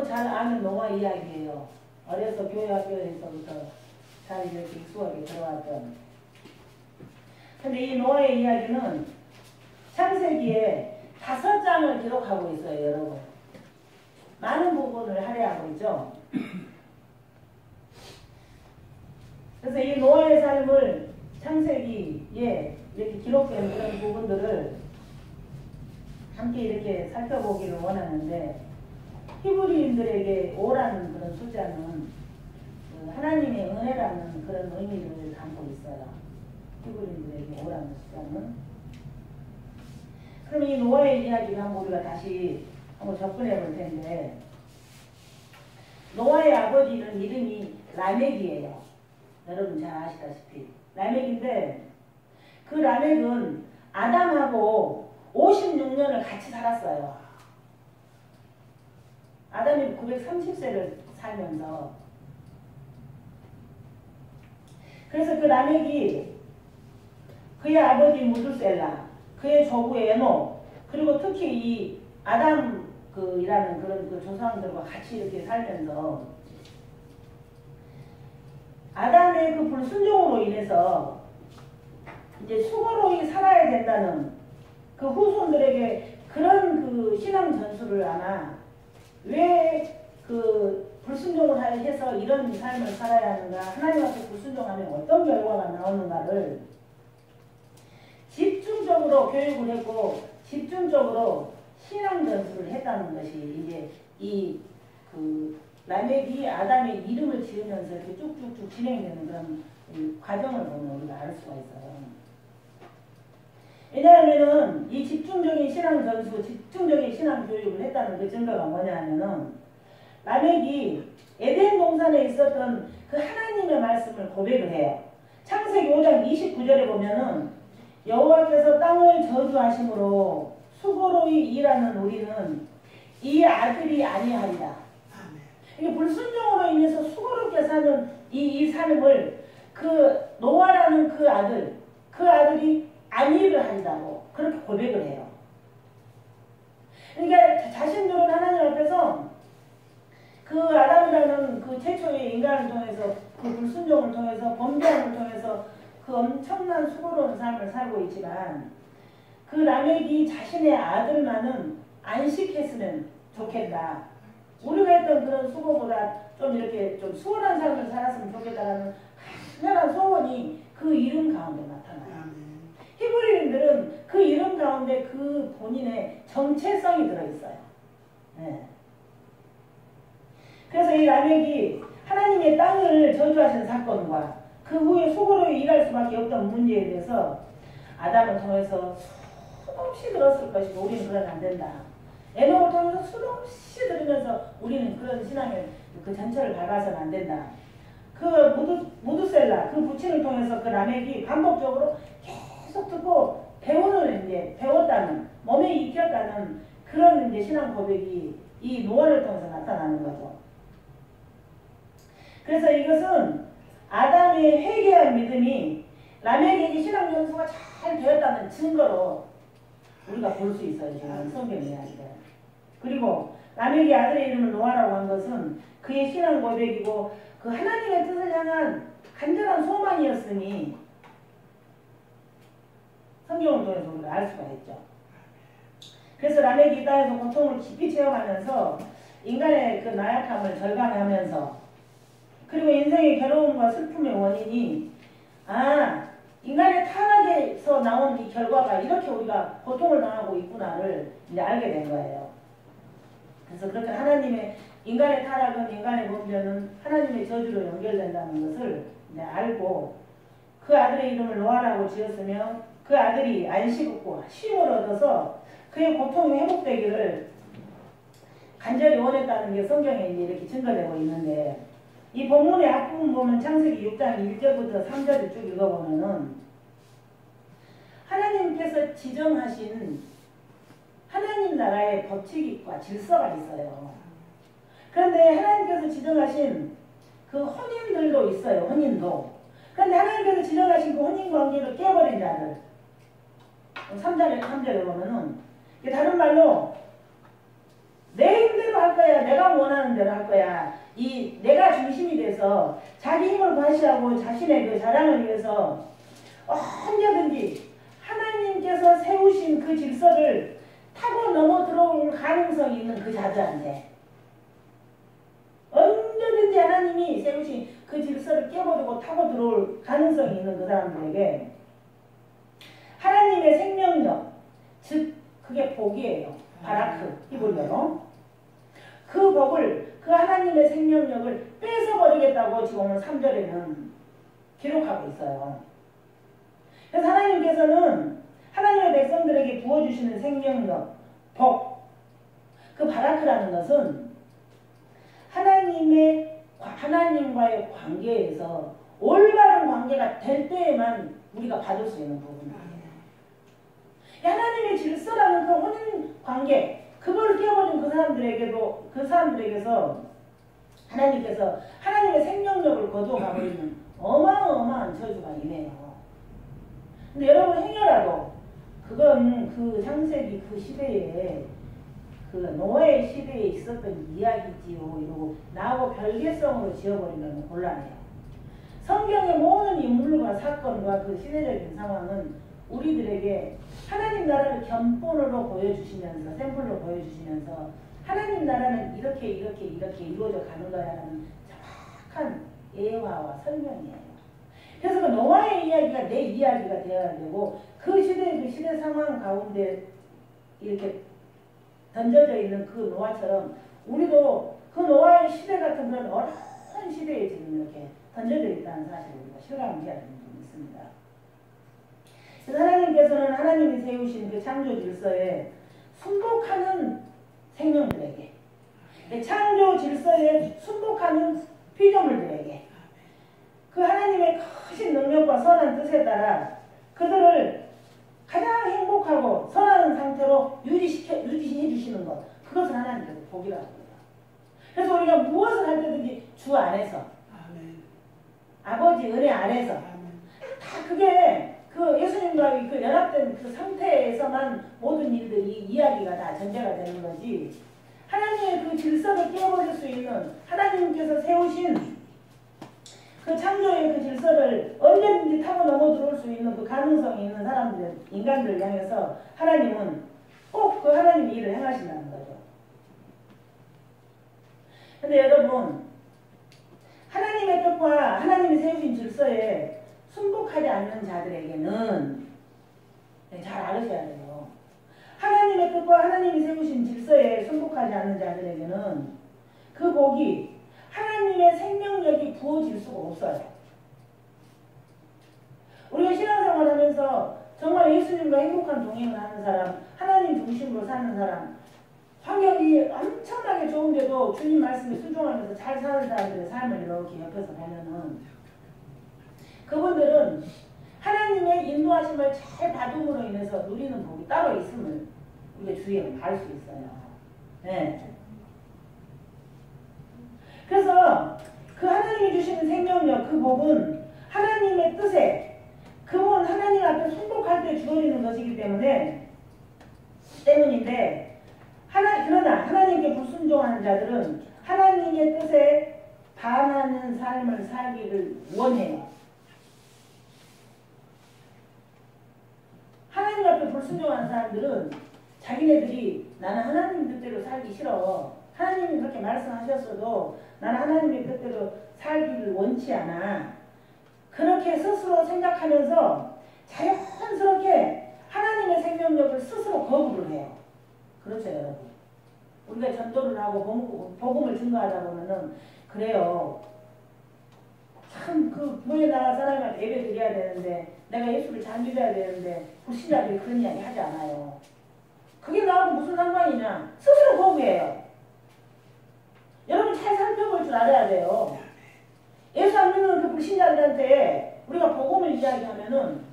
너무 잘 아는 노아 이야기예요. 어려서 교회 학교에서부터 잘 이렇게 익숙하게 들어왔던. 근데 이 노아의 이야기는 창세기에 5장을 기록하고 있어요, 여러분. 많은 부분을 할애하고 있죠. 그래서 이 노아의 삶을 창세기에 이렇게 기록된 그런 부분들을 함께 이렇게 살펴보기를 원하는데, 히브리인들에게 5라는 그런 숫자는 하나님의 은혜라는 그런 의미를 담고 있어요. 히브리인들에게 5라는 숫자는. 그럼 이 노아의 이야기를 한번 우리가 다시 한번 접근해 볼 텐데, 노아의 아버지는 이름이 라멕이에요. 여러분 잘 아시다시피 라멕인데, 그 라멕은 아담하고 56년을 같이 살았어요. 아담이 930세를 살면서. 그래서 그 라멕이 그의 아버지 무두셀라, 그의 조부 에녹, 그리고 특히 이 아담 이라는 그런 그 조상들과 같이 이렇게 살면서 아담의 그 불순종으로 인해서 이제 수고로이 살아야 된다는 그 후손들에게 그런 그 신앙 전수를 아마 왜 그 불순종을 해서 이런 삶을 살아야 하는가, 하나님 앞에 불순종하면 어떤 결과가 나오는가를 집중적으로 교육을 했고 집중적으로 신앙 전수를 했다는 것이 이제 이 라멕이 아담의 이름을 지으면서 이렇게 쭉쭉쭉 진행되는 그런 과정을 보면 우리가 알 수가 있어요. 왜냐하면은 이 집중적인 신앙 전수, 집중적인 신앙 교육을 했다는 그 증거가 뭐냐 하면은 라멕이 에덴 동산에 있었던 그 하나님의 말씀을 고백을 해요. 창세기 5장 29절에 보면은 여호와께서 땅을 저주하심으로 수고로이 일하는 우리는 이 아들이 아니하리라. 이게 불순종으로 인해서 수고롭게 사는 이 삶을 그 노아라는 그 아들이 안위를 한다고 그렇게 고백을 해요. 그러니까 자신들은 하나님 앞에서 그 아담이라는 그 최초의 인간을 통해서 그 불순종을 통해서 범죄함을 통해서 그 엄청난 수고로운 삶을 살고 있지만 그 라멕이 자신의 아들만은 안식했으면 좋겠다. 우리가 했던 그런 수고보다 좀 이렇게 좀 수월한 삶을 살았으면 좋겠다라는 강렬한 소원이 그 이름 가운데 나타나요. 히브리인들은 그 이름 가운데 그 본인의 정체성이 들어있어요. 네. 그래서 이 라멕이 하나님의 땅을 저주하신 사건과 그 후에 수고로이 일할 수밖에 없던 문제에 대해서 아담을 통해서 수없이 들었을 것이고 우리는 그러면 안 된다. 에녹을 통해서 수없이 들으면서 우리는 그런 신앙의 그 전체를 밟아서는 안 된다. 그 무두셀라 그 부친을 통해서 그 라멕이 반복적으로 계속 듣고 배웠다는 몸에 익혔다는 그런 이제 신앙 고백이 이 노아를 통해서 나타나는 거죠. 그래서 이것은 아담의 회개한 믿음이 라멕에게 신앙 전수가 잘 되었다는 증거로 우리가 볼 수 있어요. 지금 성경 이야기가. 그리고 라멕의 아들의 이름을 노아라고 한 것은 그의 신앙 고백이고 그 하나님의 뜻을 향한 간절한 소망이었으니 성경을 통해서 우리가 알 수가 있죠. 그래서 라멕이 이 땅에서 고통을 깊이 체험하면서 인간의 그 나약함을 절감하면서 그리고 인생의 괴로움과 슬픔의 원인이 인간의 타락에서 나온 이 결과가 이렇게 우리가 고통을 당하고 있구나를 이제 알게 된 거예요. 그래서 그렇게 하나님의 인간의 타락은 인간의 범죄는 하나님의 저주로 연결된다는 것을 이제 알고 그 아들의 이름을 노아라고 지었으며 그 아들이 안식 얻고 쉼을 얻어서 그의 고통이 회복되기를 간절히 원했다는 게 성경에 이제 이렇게 증거되고 있는데 이 본문의 앞부분 보면 창세기 6장 1절부터 3절을 쭉 읽어보면은 하나님께서 지정하신 하나님 나라의 법칙과 질서가 있어요. 그런데 하나님께서 지정하신 그 혼인들도 있어요. 혼인도. 그런데 하나님께서 지정하신 그 혼인관계를 깨버린 자들 3절에 보면은 다른 말로 내 힘대로 할 거야. 내가 원하는 원하는 대로 할 거야. 이 내가 중심이 돼서 자기 힘을 과시하고 자신의 그 자랑을 위해서 언제든지 하나님께서 세우신 그 질서를 타고 넘어 들어올 가능성이 있는 그 자들한테 언제든지 하나님이 세우신 그 질서를 깨버리고 타고 들어올 가능성이 있는 그 사람들에게 하나님의 생명력, 즉 그게 복이에요. 바라크, 히브리어로. 그 복을, 그 하나님의 생명력을 뺏어버리겠다고 지금 오늘 3절에는 기록하고 있어요. 그래서 하나님께서는 하나님의 백성들에게 부어주시는 생명력, 복, 그 바라크라는 것은 하나님과의 관계에서 올바른 관계가 될 때에만 우리가 받을 수 있는 부분이에요. 하나님의 질서라는 그 혼인 관계, 그걸 깨버린 그 사람들에게서 하나님께서 하나님의 생명력을 거두어가버리는 어마어마한 저주가 임해요. 근데 여러분 행여라도 그건 그 창세기 그 시대에 그 노아의 시대에 있었던 이야기지요. 이러고 나하고 별개성으로 지어버리면 곤란해요. 성경의 모든 인물과 사건과 그 시대적인 상황은 우리들에게 하나님 나라를 견본으로 보여주시면서 샘플로 보여주시면서 하나님 나라는 이렇게 이루어져 가는 거야라는 정확한 예화와 설명이에요. 그래서 그 노아의 이야기가 내 이야기가 되어야 되고 그 시대 상황 가운데 이렇게 던져져 있는 그 노아처럼 우리도 그 노아의 시대 같은 그런 어려운 시대에 지금 이렇게 던져져 있다는 사실을 우리가 실감해야 되는 점이 있습니다. 그래서 하나님께서는 하나님이 세우신 그 창조 질서에 순복하는 생명들에게, 창조 질서에 순복하는 피조물들에게 그 하나님의 크신 능력과 선한 뜻에 따라 그들을 가장 행복하고 선한 상태로 유지해 주시는 것, 그것을 하나님께서 복이라고 합니다. 그래서 우리가 무엇을 할 때든지 주 안에서, 아멘. 아버지 은혜 안에서, 다 그게 그 예수님과의 그 연합된 그 상태에서만 모든 일들이 이야기가 다 전제가 되는 거지. 하나님의 그 질서를 깨버릴 수 있는 하나님께서 세우신 그 창조의 그 질서를 언제든지 타고 넘어 들어올 수 있는 그 가능성이 있는 사람들, 인간들을 향해서 하나님은 꼭 그 하나님의 일을 행하신다는 거죠. 근데 여러분, 하나님의 뜻과 하나님이 세우신 질서에 순복하지 않는 자들에게는 잘 알으셔야 돼요. 하나님의 뜻과 하나님이 세우신 질서에 순복하지 않는 자들에게는 그 복이 하나님의 생명력이 부어질 수가 없어요. 우리가 신앙생활 하면서 정말 예수님과 행복한 동행을 하는 사람, 하나님 중심으로 사는 사람, 환경이 엄청나게 좋은데도 주님 말씀에 순종하면서 잘 사는 사람들의 삶을 이렇게 옆에서 보면은 그분들은 하나님의 인도하심을 잘 받음으로 인해서 누리는 복이 따로 있음을 우리가 주의에 알 수 있어요. 네. 그래서 그 하나님이 주시는 생명력, 그 복은 하나님의 뜻에 그분 하나님 앞에 순복할 때 주어지는 것이기 때문인데 그러나 하나님께 불순종하는 자들은 하나님의 뜻에 반하는 삶을 살기를 원해요. 하나님 앞에 불순종하는 사람들은 자기네들이 나는 하나님 뜻대로 살기 싫어. 하나님이 그렇게 말씀하셨어도 나는 하나님의 뜻대로 살기를 원치 않아. 그렇게 스스로 생각하면서 자연스럽게 하나님의 생명력을 스스로 거부를 해요. 그렇죠, 여러분? 우리가 전도를 하고 복음을 증거하다 보면은 그래요. 참 그 교회 나가서 하나님한테 예배 드려야 되는데 내가 예수를 잘 믿어야 되는데 불신자들이 그런 이야기 하지 않아요. 그게 나하고 무슨 상관이냐? 스스로 거부해요. 여러분 잘 살펴볼 줄 알아야 돼요. 예수 안 믿는 그 불신자들한테 우리가 복음을 이야기하면은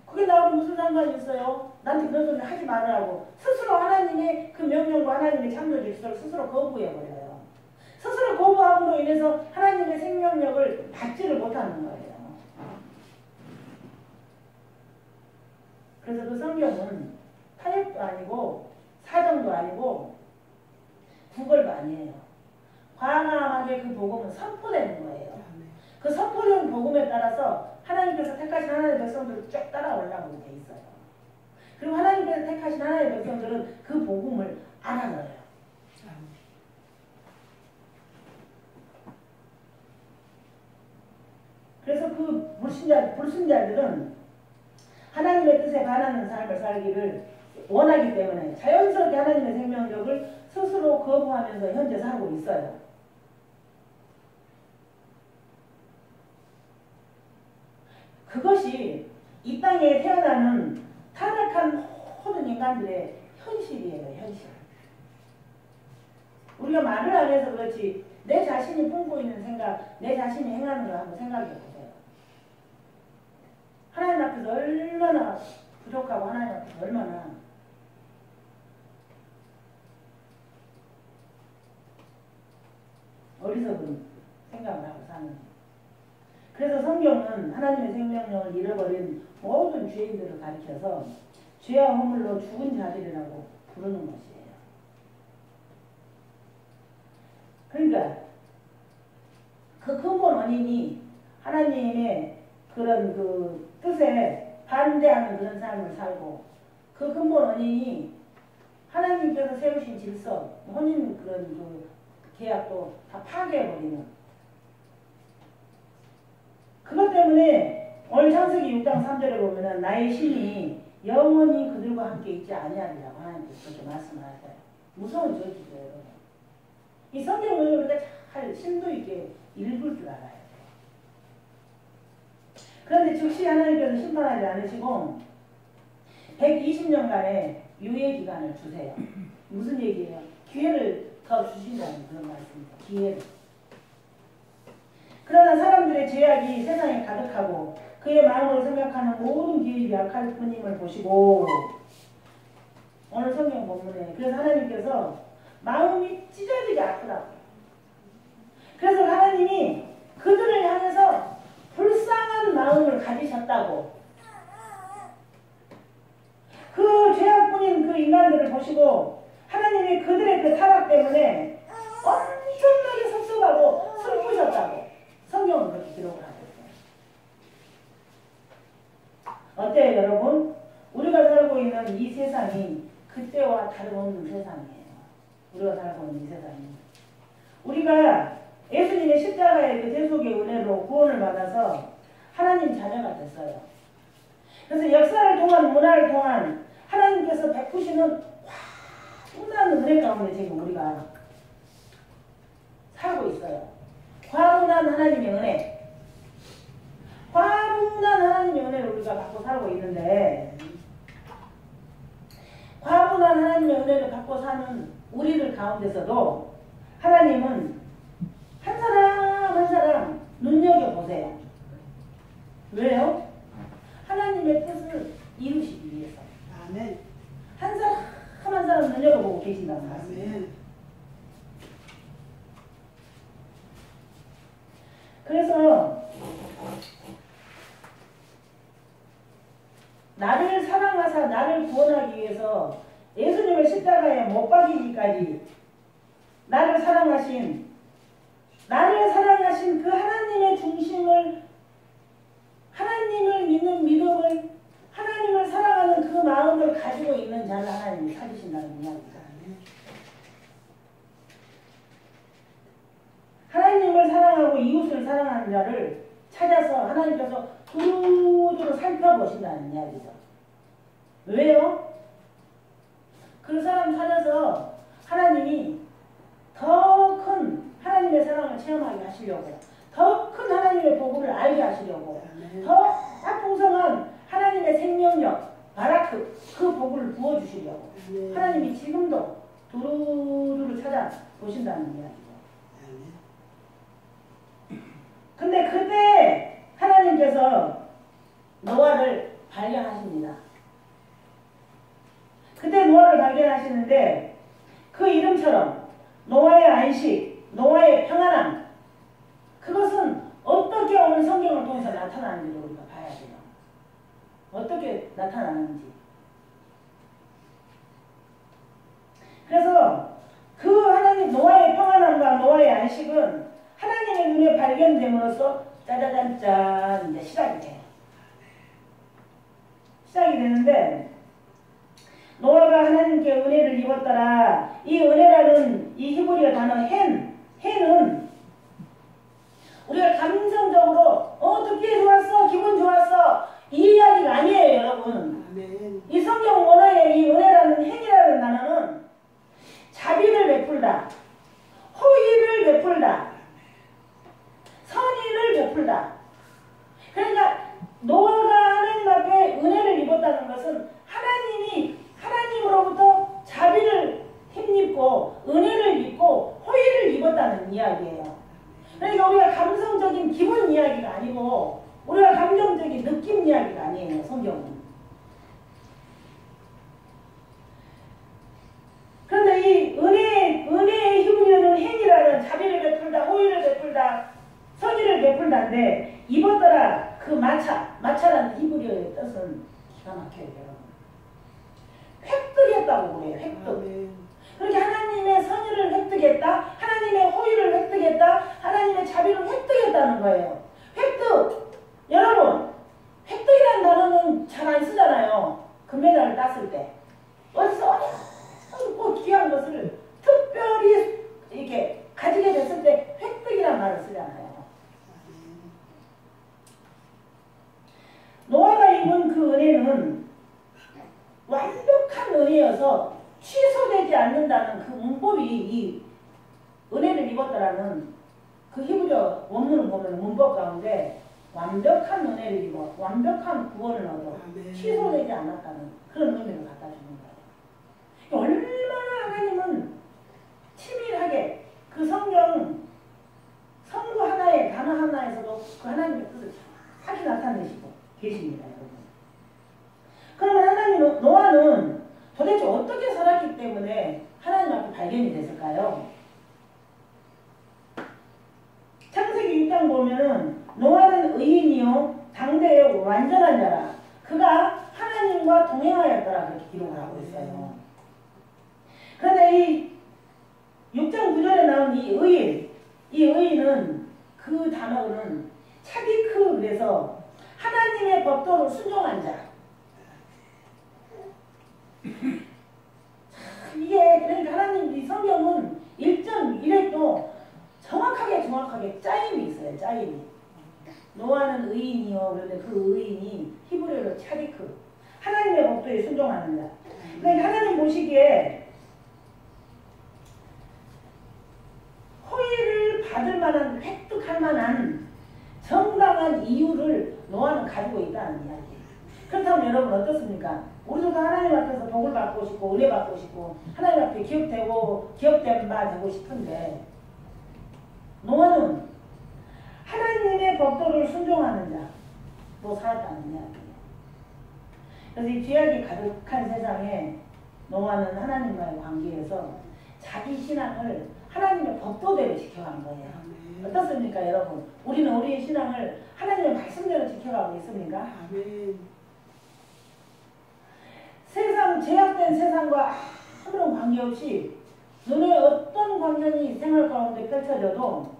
그게 나하고 무슨 상관이 있어요? 나한테 그런 소리 하지 말으라고 스스로 하나님의 그 명령과 하나님의 창조 질서를 스스로 거부해버려요. 스스로 거부함으로 인해서 하나님의 생명력을 받지를 못하는 거예요. 그래서 그 성경은 타협도 아니고 사정도 아니고 구걸도 아니에요. 과감하게 그 복음은 선포되는 거예요. 그 선포된 복음에 따라서 하나님께서 택하신 하나님의 백성들을 쭉 따라오려고 돼 있어요. 그리고 하나님께서 택하신 하나님의 백성들은 그 복음을 알아들어요. 그래서 그 불신자들은 하나님의 뜻에 반하는 삶을 살기를 원하기 때문에 자연스럽게 하나님의 생명력을 스스로 거부하면서 현재 살고 있어요. 그것이 이 땅에 태어나는 타락한 모든 인간들의 현실이에요. 현실. 우리가 말을 안 해서 그렇지 내 자신이 품고 있는 생각, 내 자신이 행하는 걸 한번 생각해 보세요. 하나님 앞에서 얼마나 부족하고 하나님 앞에서 얼마나 어리석은 생각을 하고 사는지. 그래서 성경은 하나님의 생명력을 잃어버린 모든 죄인들을 가리켜서 죄와 허물로 죽은 자들이라고 부르는 것이에요. 그러니까 그 근본 원인이 하나님의 그런 그 뜻에 반대하는 그런 삶을 살고, 그 근본 원인이 하나님께서 세우신 질서, 혼인 그런 그 계약도 다 파괴해버리는. 그것 때문에 오늘 창세기 6장 3절에 보면은 나의 신이 영원히 그들과 함께 있지 아니하리라고 하나님께서 그렇게 말씀하세요. 무서운 저주죠, 여러분. 이 성경을 우리가 잘 심도 있게 읽을 줄 알아야 돼요. 그런데 즉시 하나님께서 심판하지 않으시고 120년간의 유예 기간을 주세요. 무슨 얘기예요? 기회를 더 주신다는 그런 말씀입니다. 기회를. 그러나 사람들의 죄악이 세상에 가득하고 그의 마음으로 생각하는 모든 계획이 약할 뿐임을 보시고, 오늘 성경 본문에 그래서 하나님께서 마음이 찢어지게 아프다고. 그래서 하나님이 그들을 향해서 불쌍한 마음을 가지셨다고. 그 죄악뿐인 그 인간들을 보시고 하나님이 그들의 그 타락 때문에 엄청나게 섭섭하고 슬프셨다고 성경은 그렇게 기록을 하고 있어요. 어때요, 여러분? 우리가 살고 있는 이 세상이 그때와 다름없는 세상이에요. 우리가 살고 있는 이 세상이. 우리가 예수님의 십자가의 그 대속의 은혜로 구원을 받아서 하나님 자녀가 됐어요. 그래서 역사를 통한, 문화를 통한 하나님께서 베푸시는 과분한 은혜 가운데 지금 우리가 살고 있어요. 과분한 하나님의 은혜. 과분한 하나님의 은혜를 우리가 받고 살고 있는데, 과분한 하나님의 은혜를 받고 사는 우리들 가운데서도 하나님은 한 사람 한 사람 눈여겨보세요. 왜요? 하나님의 뜻을 이루시기 위해서. 아멘. 한 사람 한 사람 눈여겨보고 계신다는 말씀이에요. 그래서 나를 사랑하사 나를 구원하기 위해서 예수님을 십자가에 못 박이기까지 나를 사랑하신 그 하나님의 중심을, 하나님을 믿는 믿음을, 하나님을 사랑하는 그 마음을 가지고 있는 자를 하나님이 찾으신다는 이야기입니다. 하나님을 사랑하고 이웃을 사랑하는 자를 찾아서 하나님께서 두루두루 살펴보신다는 이야기죠. 왜요? 그 사람 찾아서 하나님이 더 큰 하나님의 사랑을 체험하게 하시려고, 더 큰 하나님의 복음을 알게 하시려고, 더 풍성한 하나님의 생명력, 바라크, 그 복을 부어주시려고 하나님이 지금도 두루두루 찾아보신다는 이야기죠. 근데 그때 하나님께서 노아를 발견하십니다. 그때 노아를 발견하시는데 그 이름처럼 노아의 안식, 노아의 평안함, 그것은 어떻게 오늘 성경을 통해서 나타나는지를 우리가 봐야 돼요. 어떻게 나타나는지. 그래서 그 하나님 노아의 평안함과 노아의 안식 자식은 하나님의 눈에 발견됨으로써 짜자잔짠 이제 시작이 돼요. 시작이 되는데 노아가 하나님께 은혜를 입었더라. 이 은혜라는 이 히브리어 단어 hen은 우리가 감성적으로 듣기에 좋았어, 기분 좋았어 이 이야기가 아니에요, 여러분. 아멘. 이 성경 원어의 이 은혜라는 hen이라는 단어는 자비를 베풀다, 호의를 베풀다, 선의를 베풀다. 그러니까 노아가 하나님 앞에 은혜를 입었다는 것은 하나님으로부터 자비를 힘입고 은혜를 입고 호의를 입었다는 이야기예요. 그러니까 우리가 감성적인 기분 이야기가 아니고 우리가 감정적인 느낌 이야기가 아니에요, 성경은. 그런데 이 은혜의 히브리어는 hen이라는 자비를 베풀다, 호의를 베풀다, 선의를 베풀다인데 입었더라 그 마차라는 히브리어의 뜻은 기가 막혀요, 여러분. 획득했다고 그래요, 획득. 아멘. 그렇게 하나님의 선의를 획득했다, 하나님의 호의를 획득했다, 하나님의 자비를 획득했다는 거예요. 획득! 여러분, 획득이라는 단어는 잘 안 쓰잖아요. 금메달을 땄을 때. 어디서 꼭 귀한 것을 특별히 이렇게 가지게 됐을 때 획득이라는 말을 쓰잖아요. 노아가 입은 그 은혜는 완벽한 은혜여서 취소되지 않는다는 그 문법이 이 은혜를 입었더라는 그 히브리어 원문을 보면 문법 가운데 완벽한 은혜를 입어 완벽한 구원을 얻어 취소되지 않았다는 그런 의미를 갖다 주는 거예요. 얼마나 하나님은 치밀하게 그 성구 하나에 단어 하나에서도 그 하나님의 뜻을 정확히 나타내시고 계십니다, 여러분. 그러면 하나님은 노아는 도대체 어떻게 살았기 때문에 하나님 앞에 발견이 됐을까요? 창세기 6장 보면은 노아는 의인이요 당대의 완전한 자라 그가 하나님과 동행하였더라 그렇게 기록을 하고 있어요. 그런데 이 6장 9절에 나온 이 의인은 그 단어는 차디크 그래서 하나님의 법도를 순종한 자. 이게 그러니까 하나님 이 성경은 1.1에도 정확하게 짜임이 있어요. 짜임이. 노아는 의인이요. 그런데 그 의인이 히브리어로 차디크. 하나님의 법도에 순종하는 자. 그러니까 하나님 보시기에 호의를 받을 만한 획득할 만한 정당한 이유를 노아는 가지고 있다는 이야기예요. 그렇다면 여러분 어떻습니까? 우리도 하나님 앞에서 복을 받고 싶고 은혜 받고 싶고 하나님 앞에 기업된 바 되고 싶은데 노아는 하나님의 법도를 순종하는 자로 살았다는 이야기예요. 그래서 이 죄악이 가득한 세상에 노아는 하나님과의 관계에서 자기 신앙을 하나님의 법도대로 지켜가는 거예요. 어떻습니까, 여러분? 우리는 우리의 신앙을 하나님의 말씀대로 지켜가고 있습니까? 아멘. 제약된 세상과 아무런 관계없이 눈에 어떤 광경이 생활 가운데 펼쳐져도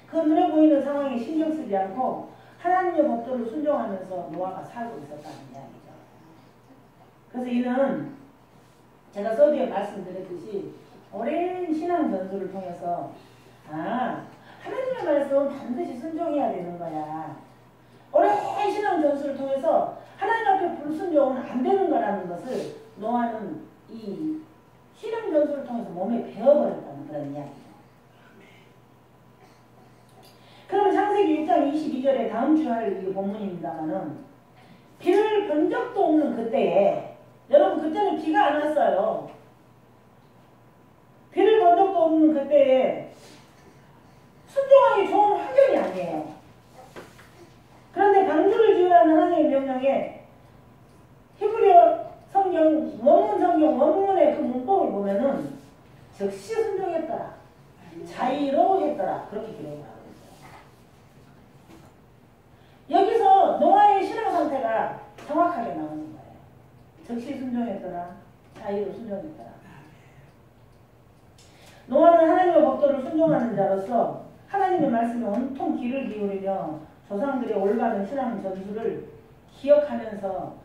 그 눈에 보이는 상황에 신경 쓰지 않고 하나님의 법도를 순종하면서 노아가 살고 있었다는 이야기죠. 그래서 이는 제가 서두에 말씀드렸듯이 오랜 신앙 전수를 통해서 하나님의 말씀은 반드시 순종해야 되는 거야. 오랜 신앙 전수를 통해서 하나님 앞에 불순종은 안 되는 거라는 것을 노아는 이 신앙 전수를 통해서 몸에 배워버렸다는 그런 이야기죠. 그러면 창세기 6장 22절에 다음 주 할 이 본문입니다만은 비를 본 적도 없는 그때에 여러분 그때는 비가 안 왔어요. 비를 본 적도 없는 그때에 순종하기 좋은 환경이 아니에요. 그런데 방주를 지으라는 하나님의 명령에 히브리어 성경, 원문의 그 문법을 보면은 즉시 순종했더라. 자의로했더라. 그렇게 기록을 하고 있어요. 여기서 노아의 신앙 상태가 정확하게 나오는 거예요. 즉시 순종했더라. 자의로 순종했더라. 노아는 하나님의 법도를 순종하는 자로서 하나님의 말씀에 온통 귀를 기울이며 조상들의 올바른 신앙 전수를 기억하면서